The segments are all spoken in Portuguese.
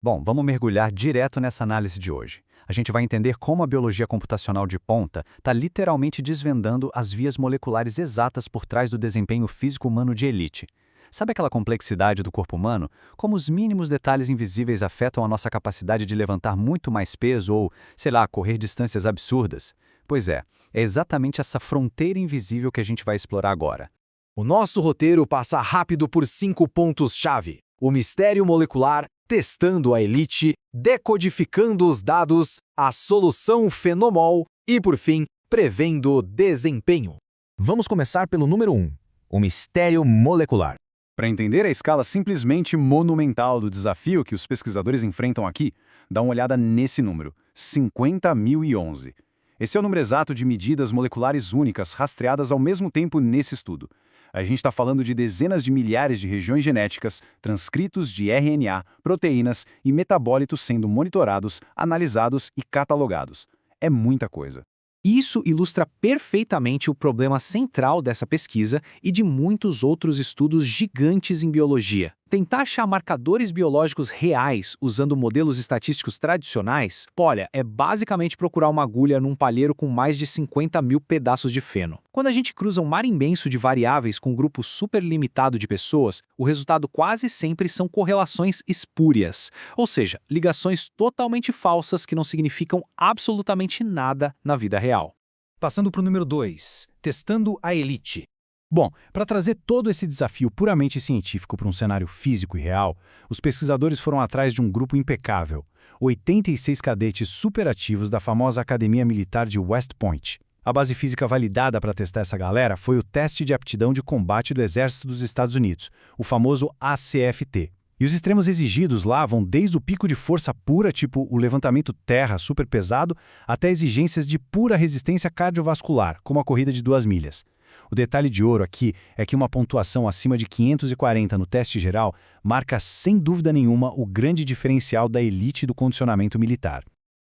Bom, vamos mergulhar direto nessa análise de hoje. A gente vai entender como a biologia computacional de ponta está literalmente desvendando as vias moleculares exatas por trás do desempenho físico humano de elite. Sabe aquela complexidade do corpo humano? Como os mínimos detalhes invisíveis afetam a nossa capacidade de levantar muito mais peso ou, sei lá, correr distâncias absurdas? Pois é exatamente essa fronteira invisível que a gente vai explorar agora. O nosso roteiro passa rápido por 5 pontos-chave: o mistério molecular, testando a elite, decodificando os dados, a solução fenomol e, por fim, prevendo o desempenho. Vamos começar pelo número 1, o mistério molecular. Para entender a escala simplesmente monumental do desafio que os pesquisadores enfrentam aqui, dá uma olhada nesse número, 50.011. Esse é o número exato de medidas moleculares únicas rastreadas ao mesmo tempo nesse estudo. A gente está falando de dezenas de milhares de regiões genéticas, transcritos de RNA, proteínas e metabólitos sendo monitorados, analisados e catalogados. É muita coisa. Isso ilustra perfeitamente o problema central dessa pesquisa e de muitos outros estudos gigantes em biologia. Tentar achar marcadores biológicos reais usando modelos estatísticos tradicionais, olha, é basicamente procurar uma agulha num palheiro com mais de 50 mil pedaços de feno. Quando a gente cruza um mar imenso de variáveis com um grupo super limitado de pessoas, o resultado quase sempre são correlações espúrias, ou seja, ligações totalmente falsas que não significam absolutamente nada na vida real. Passando para o número 2, testando a elite. Bom, para trazer todo esse desafio puramente científico para um cenário físico e real, os pesquisadores foram atrás de um grupo impecável, 86 cadetes superativos da famosa Academia Militar de West Point. A base física validada para testar essa galera foi o Teste de Aptidão de Combate do Exército dos Estados Unidos, o famoso ACFT. E os extremos exigidos lá vão desde o pico de força pura, tipo o levantamento terra super pesado, até exigências de pura resistência cardiovascular, como a corrida de 2 milhas. O detalhe de ouro aqui é que uma pontuação acima de 540 no teste geral marca sem dúvida nenhuma o grande diferencial da elite do condicionamento militar.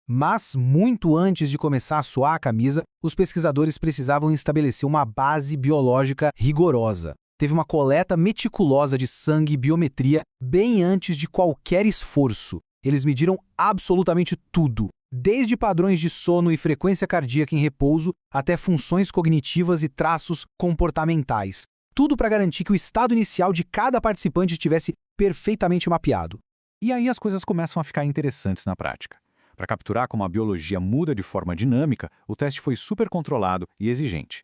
Mas, muito antes de começar a suar a camisa, os pesquisadores precisavam estabelecer uma base biológica rigorosa. Teve uma coleta meticulosa de sangue e biometria bem antes de qualquer esforço. Eles mediram absolutamente tudo, desde padrões de sono e frequência cardíaca em repouso até funções cognitivas e traços comportamentais. Tudo para garantir que o estado inicial de cada participante estivesse perfeitamente mapeado. E aí as coisas começam a ficar interessantes na prática. Para capturar como a biologia muda de forma dinâmica, o teste foi super controlado e exigente.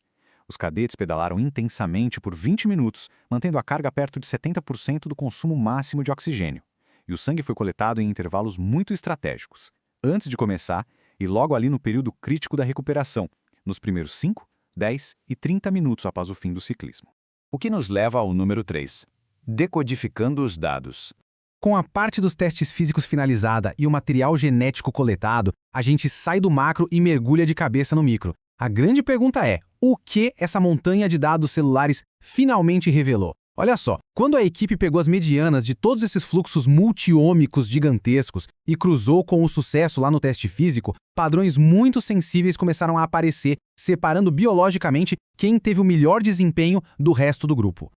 Os cadetes pedalaram intensamente por 20 minutos, mantendo a carga perto de 70% do consumo máximo de oxigênio. E o sangue foi coletado em intervalos muito estratégicos, antes de começar e logo ali no período crítico da recuperação, nos primeiros 5, 10 e 30 minutos após o fim do ciclismo. O que nos leva ao número 3, decodificando os dados. Com a parte dos testes físicos finalizada e o material genético coletado, a gente sai do macro e mergulha de cabeça no micro. A grande pergunta é, o que essa montanha de dados celulares finalmente revelou? Olha só, quando a equipe pegou as medianas de todos esses fluxos multiômicos gigantescos e cruzou com o sucesso lá no teste físico, padrões muito sensíveis começaram a aparecer, separando biologicamente quem teve o melhor desempenho do resto do grupo.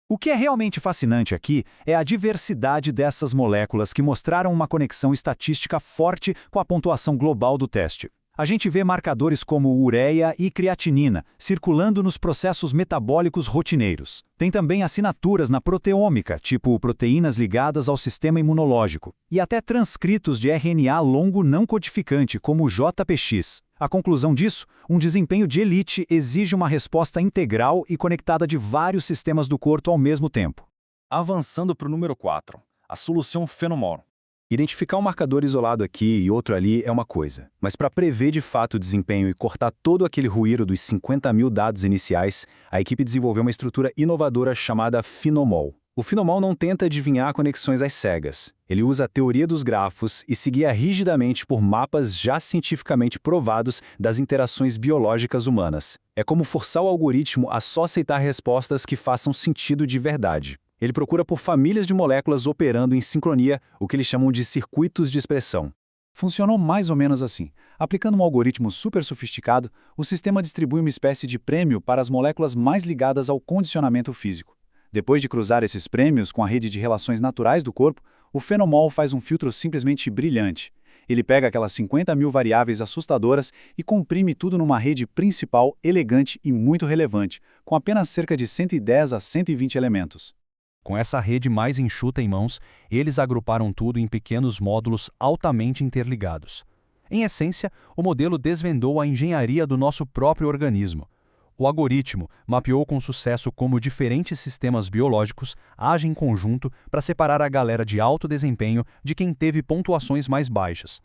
O que é realmente fascinante aqui é a diversidade dessas moléculas que mostraram uma conexão estatística forte com a pontuação global do teste. A gente vê marcadores como ureia e creatinina circulando nos processos metabólicos rotineiros. Tem também assinaturas na proteômica, tipo proteínas ligadas ao sistema imunológico, e até transcritos de RNA longo não codificante, como o JPX. A conclusão disso, um desempenho de elite exige uma resposta integral e conectada de vários sistemas do corpo ao mesmo tempo. Avançando para o número 4, a solução fenomol. Identificar um marcador isolado aqui e outro ali é uma coisa, mas para prever de fato o desempenho e cortar todo aquele ruído dos 50 mil dados iniciais, a equipe desenvolveu uma estrutura inovadora chamada Finomol. O Finomol não tenta adivinhar conexões às cegas. Ele usa a teoria dos grafos e se guia rigidamente por mapas já cientificamente provados das interações biológicas humanas. É como forçar o algoritmo a só aceitar respostas que façam sentido de verdade. Ele procura por famílias de moléculas operando em sincronia, o que eles chamam de circuitos de expressão. Funcionou mais ou menos assim. Aplicando um algoritmo super sofisticado, o sistema distribui uma espécie de prêmio para as moléculas mais ligadas ao condicionamento físico. Depois de cruzar esses prêmios com a rede de relações naturais do corpo, O Phenomol faz um filtro simplesmente brilhante. Ele pega aquelas 50 mil variáveis assustadoras e comprime tudo numa rede principal, elegante e muito relevante, com apenas cerca de 110 a 120 elementos. Com essa rede mais enxuta em mãos, eles agruparam tudo em pequenos módulos altamente interligados. Em essência, o modelo desvendou a engenharia do nosso próprio organismo. O algoritmo mapeou com sucesso como diferentes sistemas biológicos agem em conjunto para separar a galera de alto desempenho de quem teve pontuações mais baixas.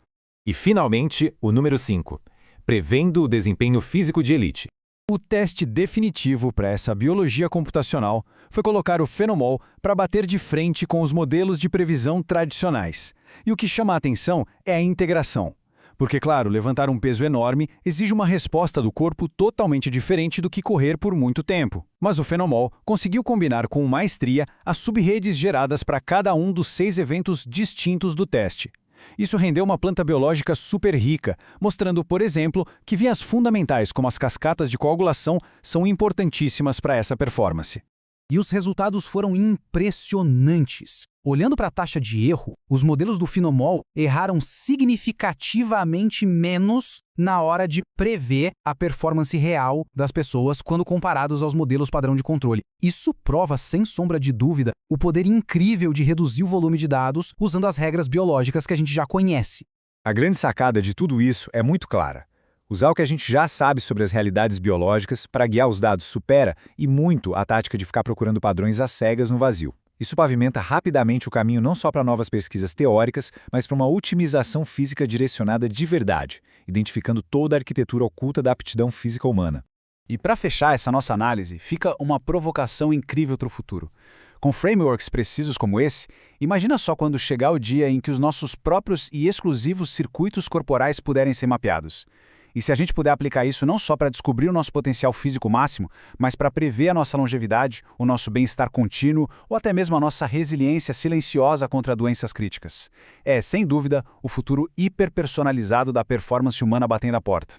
E, finalmente, o número 5, prevendo o desempenho físico de elite. O teste definitivo para essa biologia computacional foi colocar o Phenomol para bater de frente com os modelos de previsão tradicionais. E o que chama a atenção é a integração. Porque, claro, levantar um peso enorme exige uma resposta do corpo totalmente diferente do que correr por muito tempo. Mas o Phenomol conseguiu combinar com maestria as subredes geradas para cada um dos 6 eventos distintos do teste. Isso rendeu uma planta biológica super rica, mostrando, por exemplo, que vias fundamentais como as cascatas de coagulação são importantíssimas para essa performance. E os resultados foram impressionantes. Olhando para a taxa de erro, os modelos do Phenomol erraram significativamente menos na hora de prever a performance real das pessoas quando comparados aos modelos padrão de controle. Isso prova, sem sombra de dúvida, o poder incrível de reduzir o volume de dados usando as regras biológicas que a gente já conhece. A grande sacada de tudo isso é muito clara. Usar o que a gente já sabe sobre as realidades biológicas para guiar os dados supera, e muito, a tática de ficar procurando padrões às cegas no vazio. Isso pavimenta rapidamente o caminho não só para novas pesquisas teóricas, mas para uma otimização física direcionada de verdade, identificando toda a arquitetura oculta da aptidão física humana. E para fechar essa nossa análise, fica uma provocação incrível para o futuro. Com frameworks precisos como esse, imagina só quando chegar o dia em que os nossos próprios e exclusivos circuitos corporais puderem ser mapeados. E se a gente puder aplicar isso não só para descobrir o nosso potencial físico máximo, mas para prever a nossa longevidade, o nosso bem-estar contínuo ou até mesmo a nossa resiliência silenciosa contra doenças críticas. É, sem dúvida, o futuro hiperpersonalizado da performance humana batendo a porta.